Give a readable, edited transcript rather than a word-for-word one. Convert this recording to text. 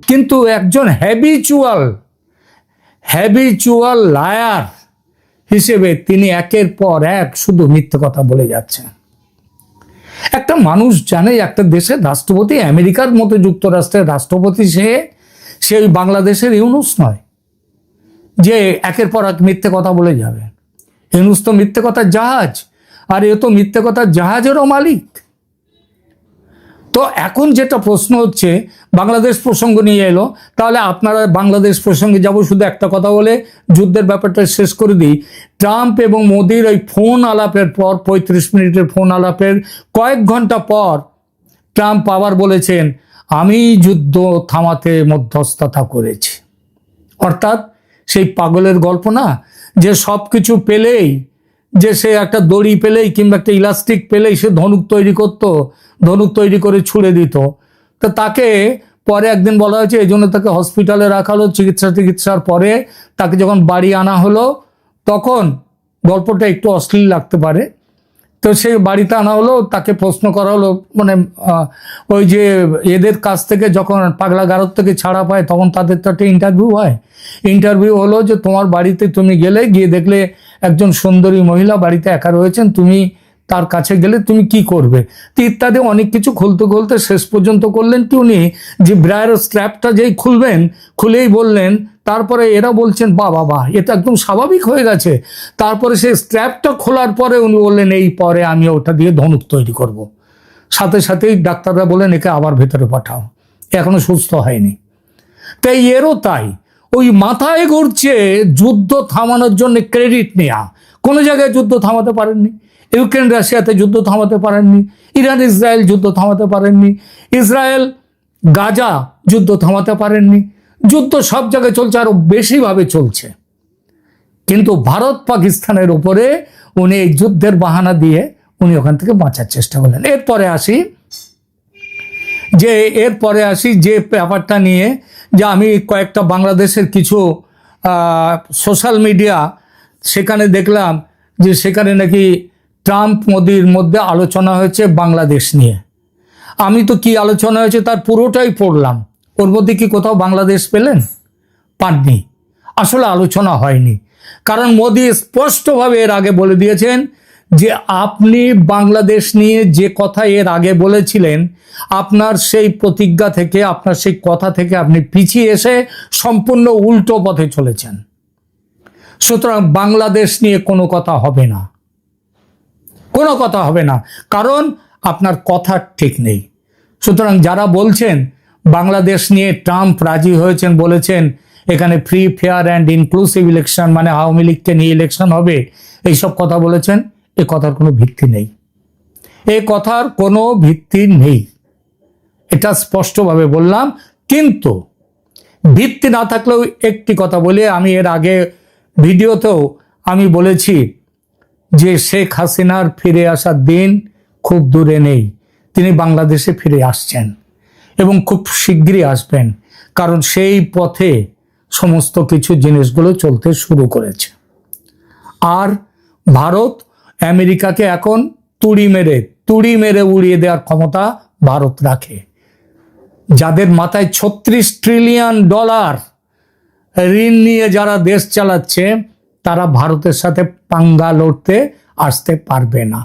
কিন্তু একজন habitual liar হিসেবে তিনি একের পর এক শুধু মিথ্যে কথা বলে যাচ্ছেন। একটা মানুষ জানে একটা দেশের রাষ্ট্রপতি, আমেরিকার মতো যুক্তরাষ্ট্রের রাষ্ট্রপতি, সে ওই বাংলাদেশের ইউনূস নয় যে একের পর এক মিথ্যে কথা বলে যাবে। ইউনূস তো মিথ্যে কথার জাহাজ, আর এ তো মিথ্যে কথার জাহাজেরও মালিক। তো এখন যেটা প্রশ্ন হচ্ছে, বাংলাদেশ প্রসঙ্গ নিয়ে এলো, তাহলে আপনারা বাংলাদেশ প্রসঙ্গে যাব। শুধু একটা কথা বলে যুদ্ধের ব্যাপারটা শেষ করে দিই। ট্রাম্প এবং মোদির ওই ফোন আলাপের পর, 35 মিনিটের ফোন আলাপের কয়েক ঘন্টা পর ট্রাম্প আবার বলেছেন, আমি যুদ্ধ থামাতে মধ্যস্থতা করেছি। অর্থাৎ সেই পাগলের গল্প না, যে সব কিছু পেলেই, যে সে একটা দড়ি পেলেই কিংবা একটা ইলাস্টিক পেলেই সে ধনুক তৈরি করত, ধনুক তৈরি করে ছুড়ে দিত। তো তাকে পরে একদিন বলা হয়েছে, এই জন্য তাকে হসপিটালে রাখা হলো। চিকিৎসার পরে তাকে যখন বাড়ি আনা হলো, তখন গল্পটা একটু অশ্লীল লাগতে পারে, তো সে বাড়িতে আনা হলো, তাকে প্রশ্ন করা হলো, মানে ওই যে এদের কাছ থেকে যখন পাগলাগারদ থেকে ছাড়া পায় তখন তাদের তো একটা ইন্টারভিউ হয়। ইন্টারভিউ হলো যে তোমার বাড়িতে তুমি গেলে, গিয়ে দেখলে একজন সুন্দরী মহিলা বাড়িতে একা রয়েছেন, তুমি তার কাছে গেলে তুমি কি করবে, তো ইত্যাদি অনেক কিছু খুলতে শেষ পর্যন্ত করলেন কি উনি, যে ব্রায়ের স্ট্র্যাপটা যেই খুলেই বললেন, তারপরে এরা বলছেন বাহ, এটা একদম স্বাভাবিক হয়ে গেছে। তারপরে সেই স্ট্র্যাপটা খোলার পরে উনি বললেন, এই পরে আমি ওটা দিয়ে ধনুক তৈরি করব। সাথেই ডাক্তাররা বলেন, একে আবার ভেতরে পাঠাও, এখনো সুস্থ হয়নি। তাই এরও তাই, ওই মাথায় ঘুরছে যুদ্ধ থামানোর জন্য ক্রেডিট নেওয়া। কোনো জায়গায় যুদ্ধ থামাতে পারেননি, ইউক্রেন রাশিয়াতে যুদ্ধ থামাতে পারেননি, ইরান ইসরায়েল যুদ্ধ থামাতে পারেননি, ইসরায়েল গাজা যুদ্ধ থামাতে পারেননি। যুদ্ধ সব জায়গায় চলছে, আরো বেশিভাবে চলছে। কিন্তু ভারত পাকিস্তানের উপরে উনি এই যুদ্ধের বাহানা দিয়ে উনি ওখান থেকে বাঁচার চেষ্টা করলেন। এরপরে আসি যে ব্যাপারটা নিয়ে, যে আমি কয়েকটা বাংলাদেশের কিছু সোশ্যাল মিডিয়া, সেখানে দেখলাম যে সেখানে নাকি ট্রাম্প মোদির মধ্যে আলোচনা হয়েছে বাংলাদেশ নিয়ে। আমি তো কি আলোচনা হয়েছে তার পুরোটাই পড়লাম, ওর মধ্যে কি কোথাও বাংলাদেশ পেলেন? পাননি। আসলে আলোচনা হয়নি, কারণ মোদি স্পষ্টভাবে এর আগে বলে দিয়েছেন যে আপনি বাংলাদেশ নিয়ে যে কথা এর আগে বলেছিলেন, আপনার সেই প্রতিজ্ঞা থেকে, আপনার সেই কথা থেকে আপনি পিছিয়ে এসে সম্পূর্ণ উল্টো পথে চলেছেন। সুতরাং বাংলাদেশ নিয়ে কোনো কথা হবে না, কারণ আপনার কথা ঠিক নেই। সুতরাং যারা বলছেন বাংলাদেশ নিয়ে ট্রাম্প রাজি হয়েছেন, বলেছেন এখানে free, fair and inclusive election, মানে আওয়ামী লীগকে নিয়ে ইলেকশন হবে, এইসব কথা বলেছেন, এ কথার কোনো ভিত্তি নেই। এটা স্পষ্টভাবে বললাম। কিন্তু ভিত্তি না থাকলেও একটি কথা বলে, আমি এর আগে ভিডিওতেও আমি বলেছি যে শেখ হাসিনার ফিরে আসার দিন খুব দূরে নেই। তিনি বাংলাদেশে ফিরে আসছেন এবং খুব শীঘ্রই আসবেন, কারণ সেই পথে সমস্ত কিছু জিনিসগুলো চলতে শুরু করেছে। আর ভারত আমেরিকাকে এখন তুড়ি মেরে উড়িয়ে দেওয়ার ক্ষমতা ভারত রাখে। যাদের মাথায় $36 ট্রিলিয়ন ঋণ নিয়ে যারা দেশ চালাচ্ছে, তারা ভারতের সাথে পাঙ্গা লড়তে আসতে পারবে না।